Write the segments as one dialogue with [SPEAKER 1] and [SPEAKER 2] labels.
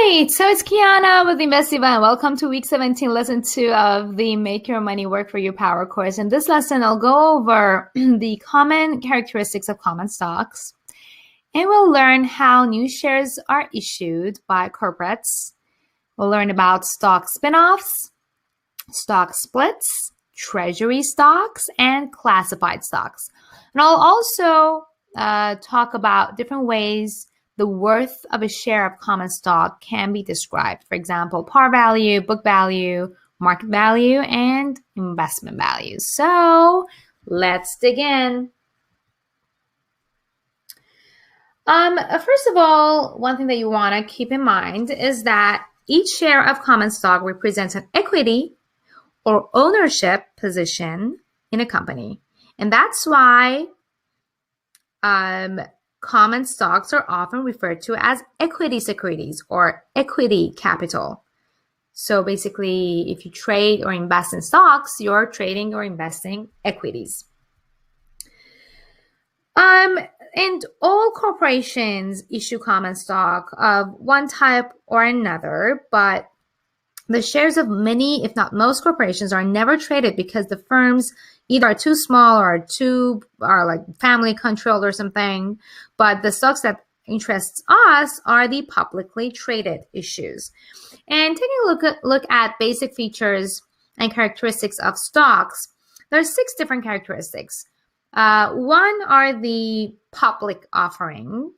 [SPEAKER 1] Right, so it's Kiana with Investiva, and welcome to week 17, lesson 2 of the Make Your Money Work for You Power course. In this lesson, I'll go over the common characteristics of common stocks, and we'll learn how new shares are issued by corporates. We'll learn about stock spinoffs, stock splits, treasury stocks, and classified stocks. And I'll also talk about different ways the worth of a share of common stock can be described. For example, par value, book value, market value, and investment value. So let's dig in. First of all, one thing that you want to keep in mind is that each share of common stock represents an equity or ownership position in a company. And that's why common stocks are often referred to as equity securities or equity capital. So basically, if you trade or invest in stocks, you're trading or investing equities. And all corporations issue common stock of one type or another, but the shares of many, if not most corporations are never traded because the firms either are too small or are like family controlled or something. But the stocks that interests us are the publicly traded issues. And taking a look at basic features and characteristics of stocks, there are 6 different characteristics. One are the public offerings.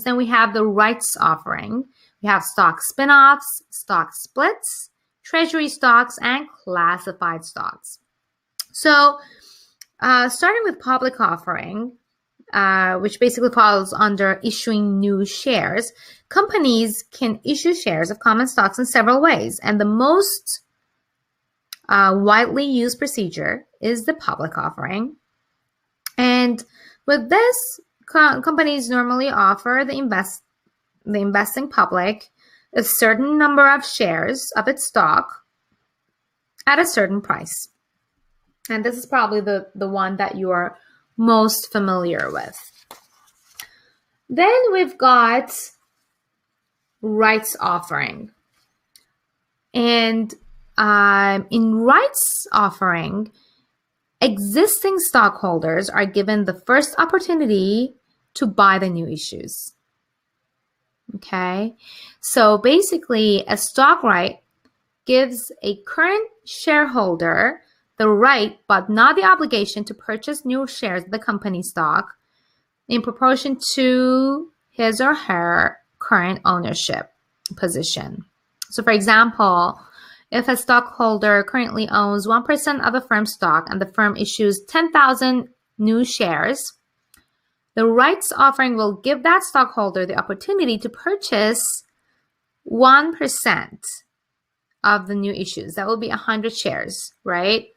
[SPEAKER 1] Then we have the rights offering. We have stock spinoffs, stock splits, treasury stocks, and classified stocks. So starting with public offering, which basically falls under issuing new shares, companies can issue shares of common stocks in several ways. And the most widely used procedure is the public offering. And with this, companies normally offer the investing public a certain number of shares of its stock at a certain price. And this is probably the one that you are most familiar with. Then we've got rights offering. And in rights offering, existing stockholders are given the first opportunity to buy the new issues. Okay, so basically a stock right gives a current shareholder the right but not the obligation to purchase new shares of the company stock in proportion to his or her current ownership position. So for example, if a stockholder currently owns 1% of a firm's stock and the firm issues 10,000 new shares, the rights offering will give that stockholder the opportunity to purchase 1% of the new issues. That will be 100 shares, right?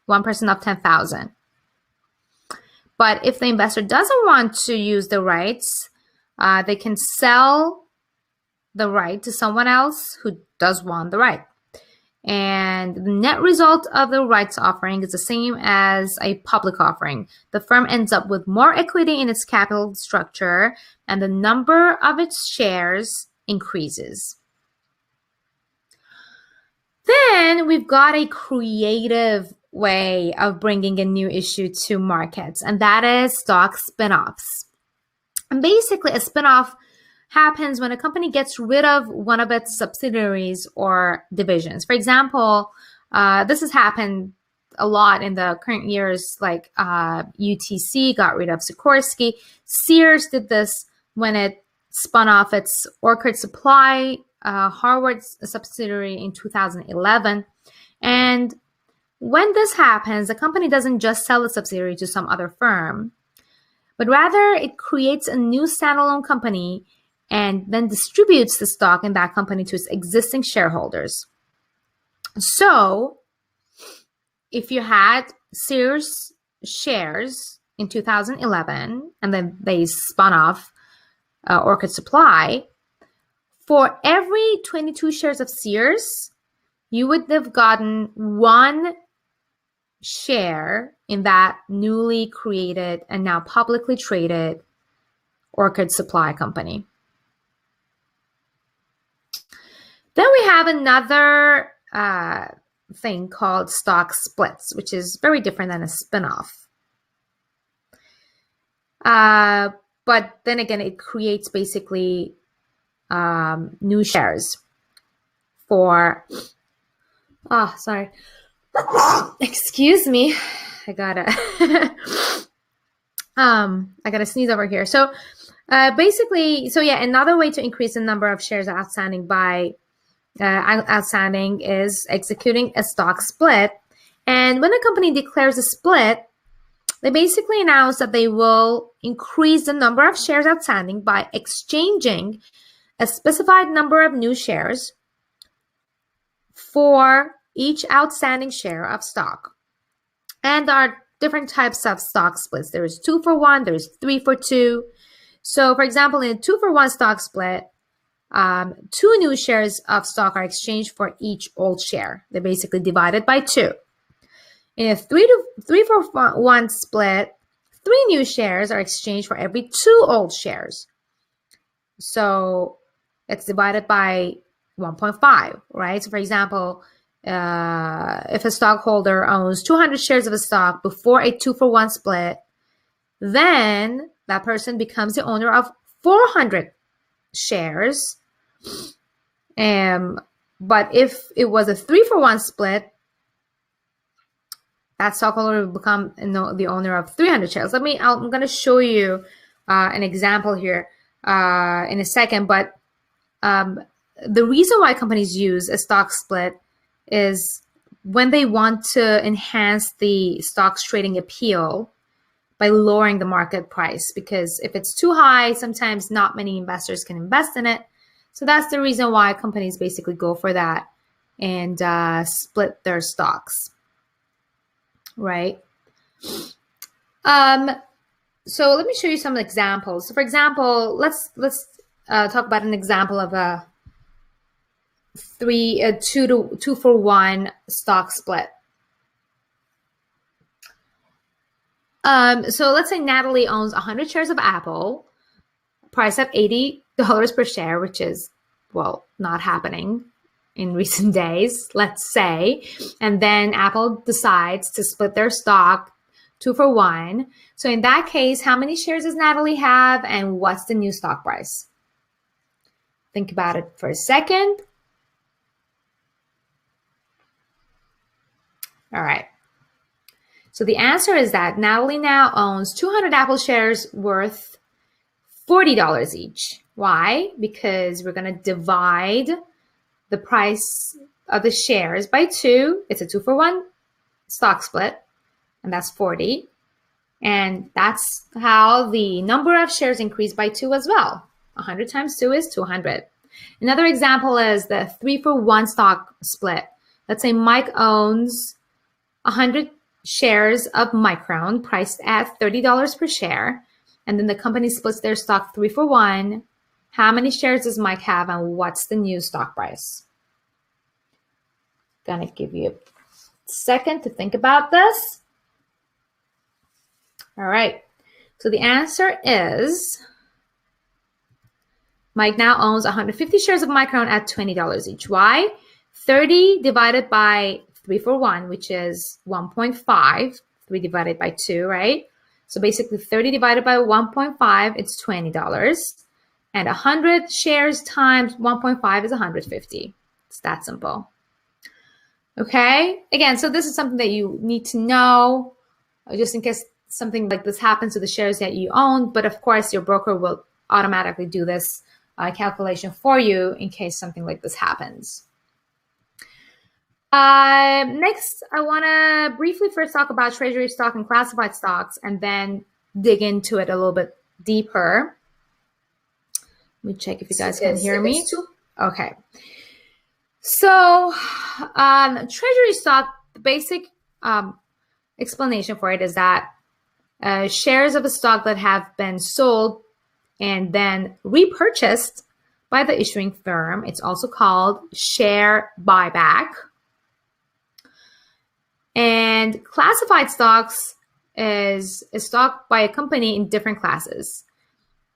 [SPEAKER 1] 1% of 10,000. But if the investor doesn't want to use the rights, they can sell the right to someone else who does want the right. And the net result of the rights offering is the same as a public offering. The firm ends up with more equity in its capital structure, and the number of its shares increases. Then we've got a creative way of bringing a new issue to markets, and that is stock spinoffs. And basically, a spinoff happens when a company gets rid of one of its subsidiaries or divisions. For example, this has happened a lot in the current years, like UTC got rid of Sikorsky. Sears did this when it spun off its Orchard Supply, Harvard subsidiary in 2011. And when this happens, the company doesn't just sell the subsidiary to some other firm, but rather it creates a new standalone company and then distributes the stock in that company to its existing shareholders. So if you had Sears shares in 2011 and then they spun off Orchid Supply, for every 22 shares of Sears, you would have gotten 1 share in that newly created and now publicly traded Orchid Supply company. Then we have another thing called stock splits, which is very different than a spinoff. But then again, it creates basically new shares for, sorry. Excuse me. I gotta sneeze over here. So basically, another way to increase the number of shares outstanding is executing a stock split. And when a company declares a split, they basically announce that they will increase the number of shares outstanding by exchanging a specified number of new shares for each outstanding share of stock. And there are different types of stock splits. There's 2-for-1, there's 3-for-2. So for example, in a 2-for-1 stock split, 2 new shares of stock are exchanged for each old share. They're basically divided by 2. In a 3-for-1 split, 3 new shares are exchanged for every 2 old shares. So it's divided by 1.5, right? So for example, if a stockholder owns 200 shares of a stock before a 2-for-1 split, then that person becomes the owner of 400 shares. But if it was a 3-for-1 split, that stockholder will become the owner of 300 shares. I'm going to show you an example here in a second. But the reason why companies use a stock split is when they want to enhance the stock's trading appeal by lowering the market price. Because if it's too high, sometimes not many investors can invest in it. So that's the reason why companies basically go for that and split their stocks. Right. So let me show you some examples. So for example, let's talk about an example of a 2-for-1 stock split. So let's say Natalie owns 100 shares of Apple, price at $80 per share, which is, well, not happening in recent days, let's say. And then Apple decides to split their stock 2-for-1. So in that case, how many shares does Natalie have and what's the new stock price? Think about it for a second. All right. So the answer is that Natalie now owns 200 Apple shares worth $40 each. Why? Because we're going to divide the price of the shares by 2. It's a 2-for-1 stock split, and that's 40. And that's how the number of shares increased by 2 as well. 100 times 2 is 200. Another example is the 3-for-1 stock split. Let's say Mike owns 100 shares of Micron priced at $30 per share, and then the company splits their stock 3-for-1. How many shares does Mike have and what's the new stock price? Gonna give you a second to think about this. All right, so the answer is Mike now owns 150 shares of Micron at $20 each. Why? 30 divided by 3-for-1, which is 1.5, 3 divided by 2, right? So basically 30 divided by 1.5, it's $20. And 100 shares times 1.5 is 150. It's that simple. Okay, again, so this is something that you need to know just in case something like this happens to the shares that you own. But of course, your broker will automatically do this calculation for you in case something like this happens. Next, I want to briefly first talk about treasury stock and classified stocks and then dig into it a little bit deeper. Let me check if you guys can hear me. Okay. So treasury stock, the basic explanation for it is that shares of a stock that have been sold and then repurchased by the issuing firm, it's also called share buyback. And classified stocks is a stock by a company in different classes.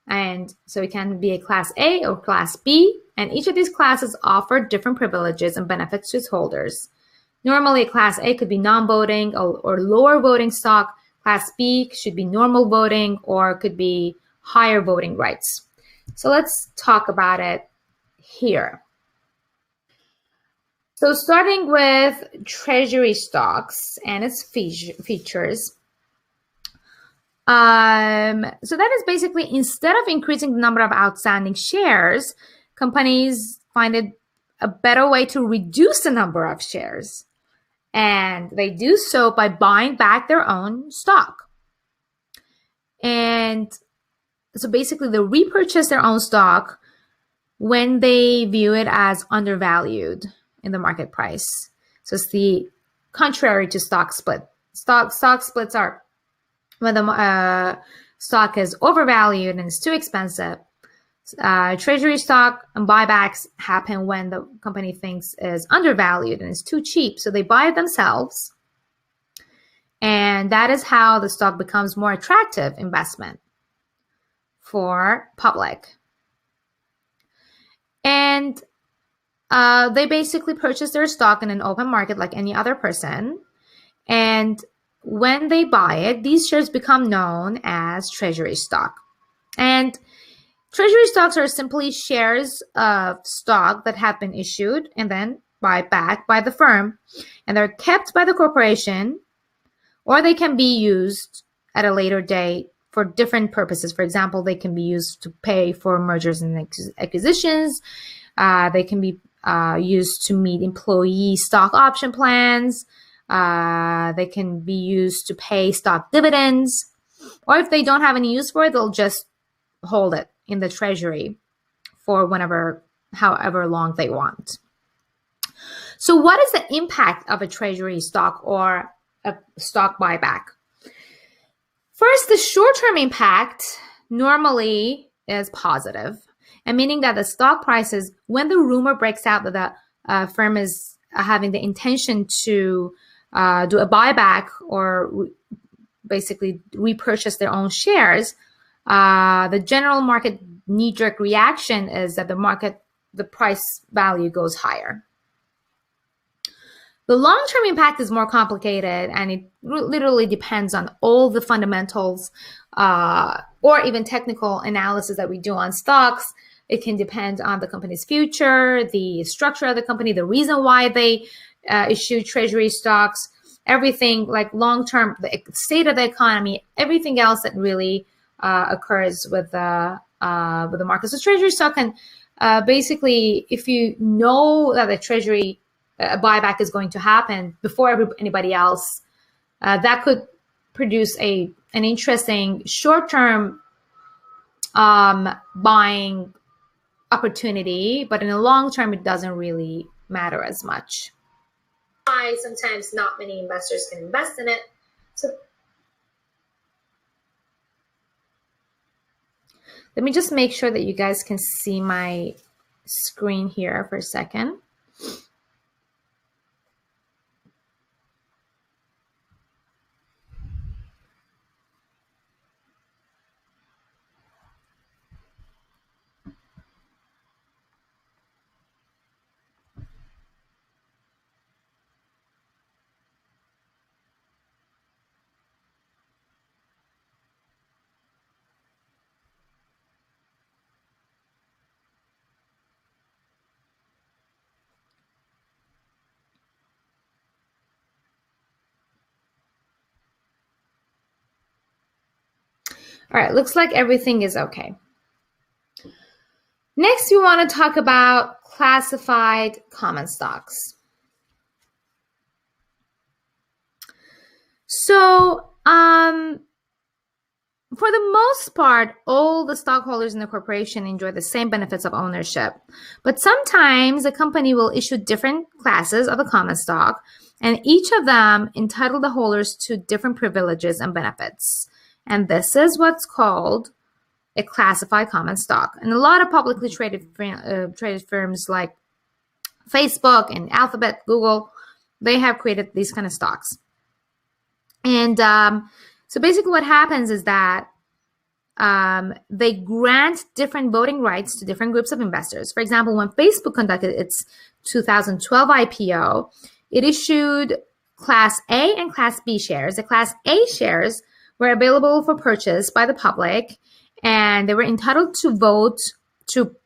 [SPEAKER 1] And so it can be a Class A or Class B, and each of these classes offer different privileges and benefits to its holders. Normally, a Class A could be non-voting or lower voting stock. Class B should be normal voting or could be higher voting rights. So let's talk about it here. So starting with treasury stocks and its features. So that is basically, instead of increasing the number of outstanding shares, companies find it a better way to reduce the number of shares. And they do so by buying back their own stock. And so basically they repurchase their own stock when they view it as undervalued in the market price. So it's the contrary to stock split. Stock splits are when the stock is overvalued and it's too expensive. Treasury stock and buybacks happen when the company thinks is undervalued and it's too cheap. So they buy it themselves. And that is how the stock becomes more attractive investment for public. And they basically purchase their stock in an open market like any other person. And when they buy it, these shares become known as treasury stock. And treasury stocks are simply shares of stock that have been issued and then bought back by the firm. And they're kept by the corporation, or they can be used at a later date for different purposes. For example, they can be used to pay for mergers and acquisitions. They can be used to meet employee stock option plans. They can be used to pay stock dividends. Or if they don't have any use for it, they'll just hold it in the treasury for however long they want. So what is the impact of a treasury stock or a stock buyback? First, the short-term impact normally is positive, and meaning that the stock prices, when the rumor breaks out that the firm is having the intention to do a buyback or basically repurchase their own shares, the general market knee-jerk reaction is that the price value goes higher. The long-term impact is more complicated, and it literally depends on all the fundamentals or even technical analysis that we do on stocks. It can depend on the company's future, the structure of the company, the reason why they issue treasury stocks, everything like long-term, the state of the economy, everything else that really occurs with the market. So treasury stock can basically, if you know that the treasury buyback is going to happen before anybody else, that could produce an interesting short-term buying opportunity, but in the long term, it doesn't really matter as much. Why sometimes not many investors can invest in it. So let me just make sure that you guys can see my screen here for a second. All right, looks like everything is okay. Next, we want to talk about classified common stocks. So, for the most part, all the stockholders in the corporation enjoy the same benefits of ownership. But sometimes a company will issue different classes of the common stock, and each of them entitle the holders to different privileges and benefits. And this is what's called a classified common stock. And a lot of publicly traded firms like Facebook and Alphabet, Google, they have created these kind of stocks. And so basically what happens is that they grant different voting rights to different groups of investors. For example, when Facebook conducted its 2012 IPO, it issued Class A and Class B shares. The Class A shares were available for purchase by the public, and they were entitled to vote to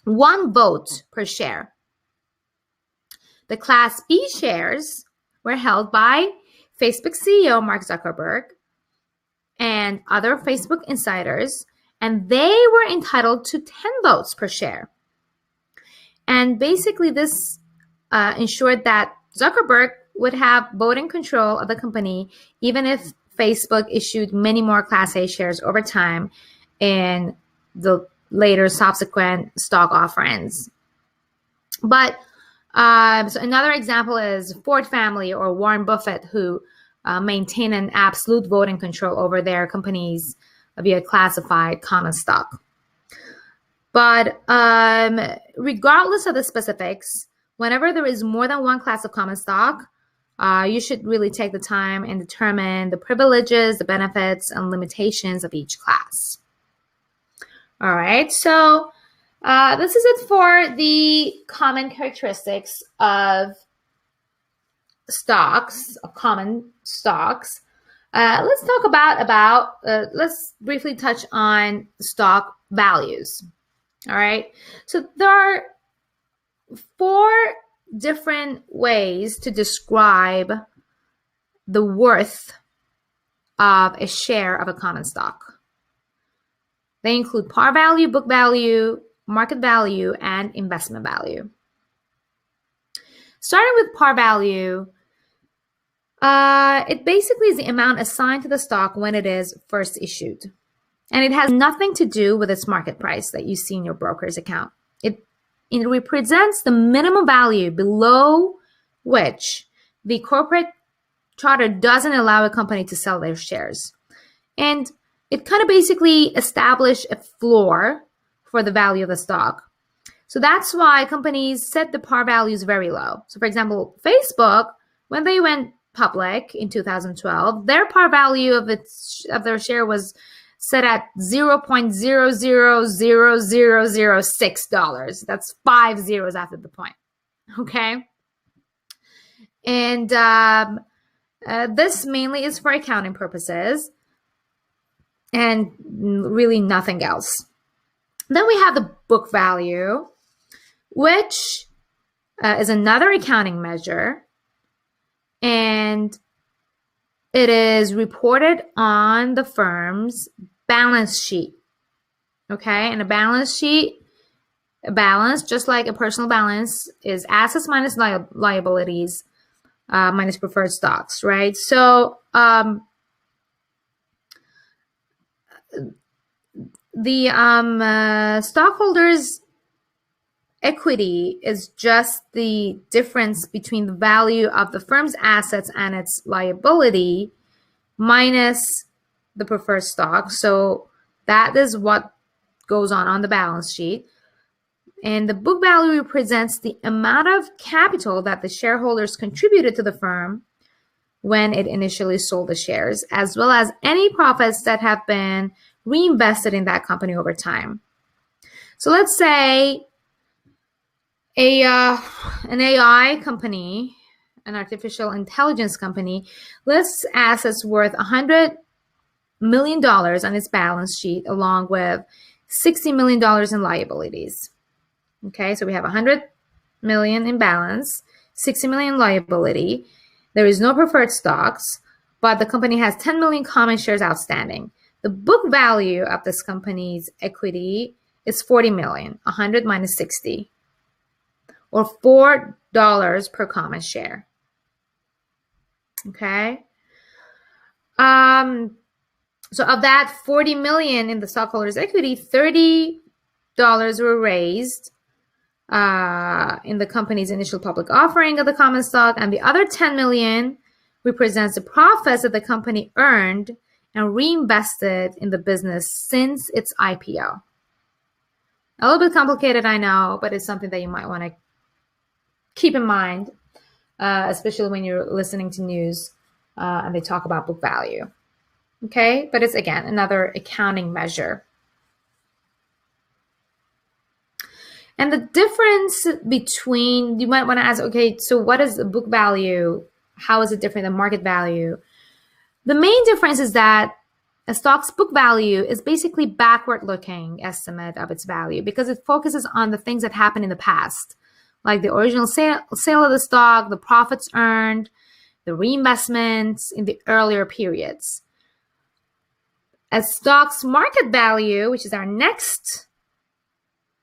[SPEAKER 1] 1 vote per share. The Class B shares were held by Facebook CEO Mark Zuckerberg and other Facebook insiders, and they were entitled to 10 votes per share. And basically this ensured that Zuckerberg would have voting control of the company, even if Facebook issued many more Class A shares over time in the later subsequent stock offerings. But so another example is Ford family or Warren Buffett, who maintain an absolute voting control over their companies via classified common stock. But regardless of the specifics, whenever there is more than one class of common stock, you should really take the time and determine the privileges, the benefits, and limitations of each class. All right, so this is it for the common characteristics of stocks, of common stocks. Let's talk about let's briefly touch on stock values. All right, so there are 4 different ways to describe the worth of a share of a common stock. They include par value, book value, market value, and investment value. Starting with par value, it basically is the amount assigned to the stock when it is first issued. And it has nothing to do with its market price that you see in your broker's account. It represents the minimum value below which the corporate charter doesn't allow a company to sell their shares. And it kind of basically established a floor for the value of the stock. So that's why companies set the par values very low. So for example, Facebook, when they went public in 2012, their par value of their share was set at $0.000006. That's 5 zeros after the point. Okay. And this mainly is for accounting purposes and really nothing else. Then we have the book value, which is another accounting measure, and it is reported on the firm's balance sheet. Okay, and a balance sheet, just like a personal balance, is assets minus liabilities minus preferred stocks, right? So the stockholders' equity is just the difference between the value of the firm's assets and its liability minus the preferred stock. So that is what goes on the balance sheet. And the book value represents the amount of capital that the shareholders contributed to the firm when it initially sold the shares, as well as any profits that have been reinvested in that company over time. So let's say an AI company, an artificial intelligence company, lists assets worth $100 million on its balance sheet, along with $60 million in liabilities. Okay, so we have $100 million in balance, $60 million liability. There is no preferred stocks, but the company has 10 million common shares outstanding. The book value of this company's equity is 40 million, 100 minus 60, or $4 per common share. Okay. So of that 40 million in the stockholders' equity, $30 were raised in the company's initial public offering of the common stock, and the other 10 million represents the profits that the company earned and reinvested in the business since its IPO. A little bit complicated, I know, but it's something that you might want to keep in mind, especially when you're listening to news and they talk about book value. Okay, but it's again another accounting measure. And the difference between, you might want to ask, okay, so what is the book value? How is it different than market value? The main difference is that a stock's book value is basically backward-looking estimate of its value because it focuses on the things that happened in the past, like the original sale of the stock, the profits earned, the reinvestments in the earlier periods. A stock's market value, which is our next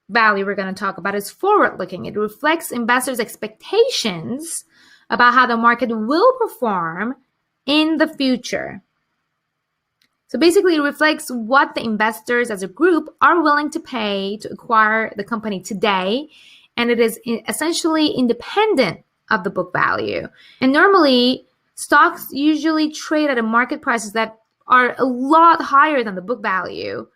[SPEAKER 1] value we're going to talk about, is forward-looking. It reflects investors' expectations about how the market will perform in the future. So basically, it reflects what the investors as a group are willing to pay to acquire the company today, and it is essentially independent of the book value. And normally, stocks usually trade at a market prices that are a lot higher than the book value,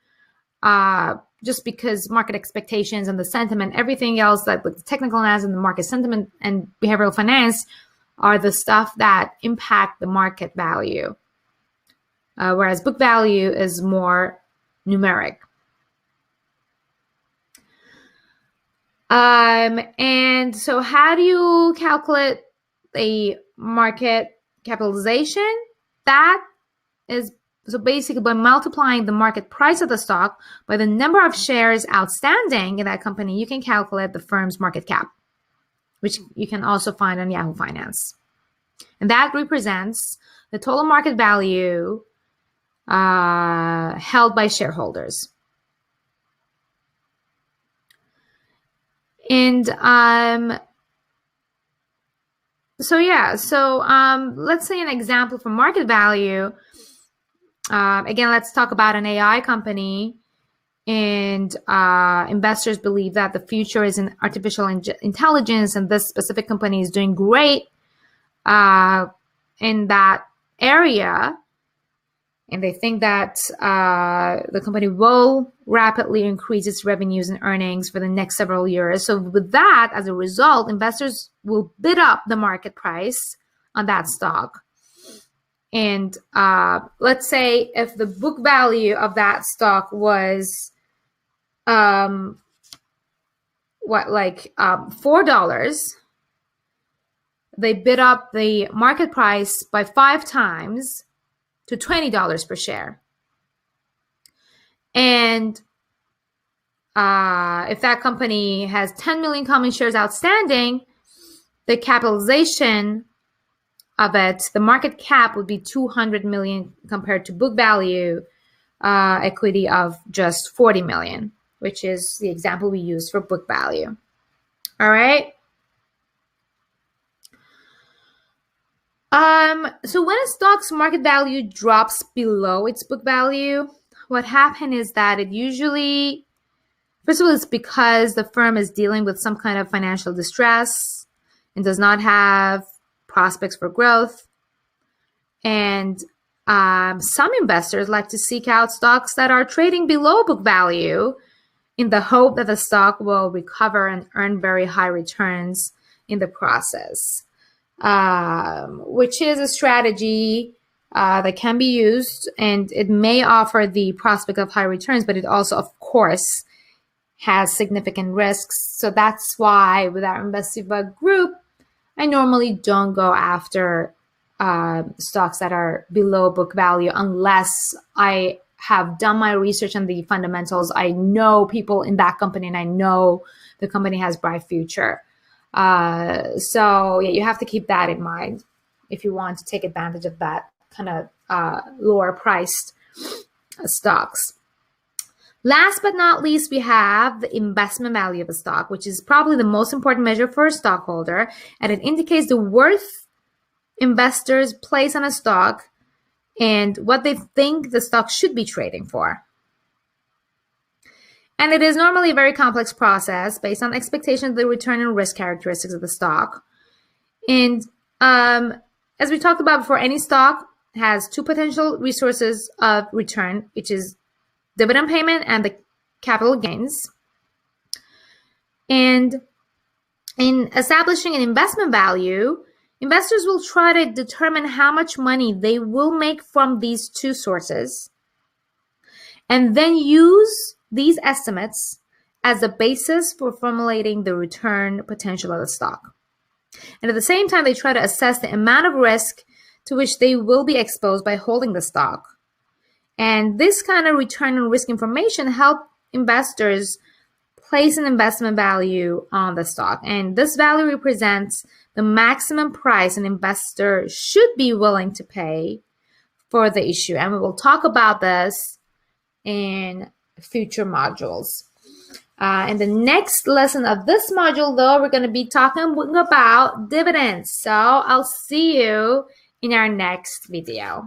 [SPEAKER 1] just because market expectations and the sentiment, everything else, like the technical analysis and the market sentiment and behavioral finance, are the stuff that impact the market value. Whereas book value is more numeric. And so how do you calculate a market capitalization? That is, so basically by multiplying the market price of the stock by the number of shares outstanding in that company, you can calculate the firm's market cap, which you can also find on Yahoo Finance. And that represents the total market value held by shareholders. And let's say an example for market value. Again, let's talk about an AI company. And investors believe that the future is in artificial intelligence, and this specific company is doing great in that area. And they think that the company will rapidly increase its revenues and earnings for the next several years. So with that, as a result, investors will bid up the market price on that stock. And let's say if the book value of that stock was $4, they bid up the market price by 5 times to $20 per share. And if that company has 10 million common shares outstanding, the capitalization of it, the market cap would be 200 million compared to book value equity of just 40 million, which is the example we use for book value. All right. So when a stock's market value drops below its book value, what happens is that it usually, first of all, it's because the firm is dealing with some kind of financial distress and does not have prospects for growth. And some investors like to seek out stocks that are trading below book value in the hope that the stock will recover and earn very high returns in the process. Which is a strategy that can be used, and it may offer the prospect of high returns, but it also, of course, has significant risks. So that's why with our Investiva group, I normally don't go after stocks that are below book value unless I have done my research on the fundamentals. I know people in that company and I know the company has bright future. So yeah, you have to keep that in mind if you want to take advantage of that kind of lower priced stocks. Last but not least, we have the investment value of a stock, which is probably the most important measure for a stockholder, and it indicates the worth investors place on a stock and what they think the stock should be trading for. And it is normally a very complex process based on expectations of the return and risk characteristics of the stock. And as we talked about before, any stock has 2 potential resources of return, which is dividend payment and the capital gains. And in establishing an investment value, Investors will try to determine how much money they will make from these two sources and then use these estimates as a basis for formulating the return potential of the stock. And at the same time, they try to assess the amount of risk to which they will be exposed by holding the stock. And this kind of return and risk information help investors place an investment value on the stock. And this value represents the maximum price an investor should be willing to pay for the issue. And we will talk about this in future modules. In the next lesson of this module, though, we're going to be talking about dividends. So I'll see you in our next video.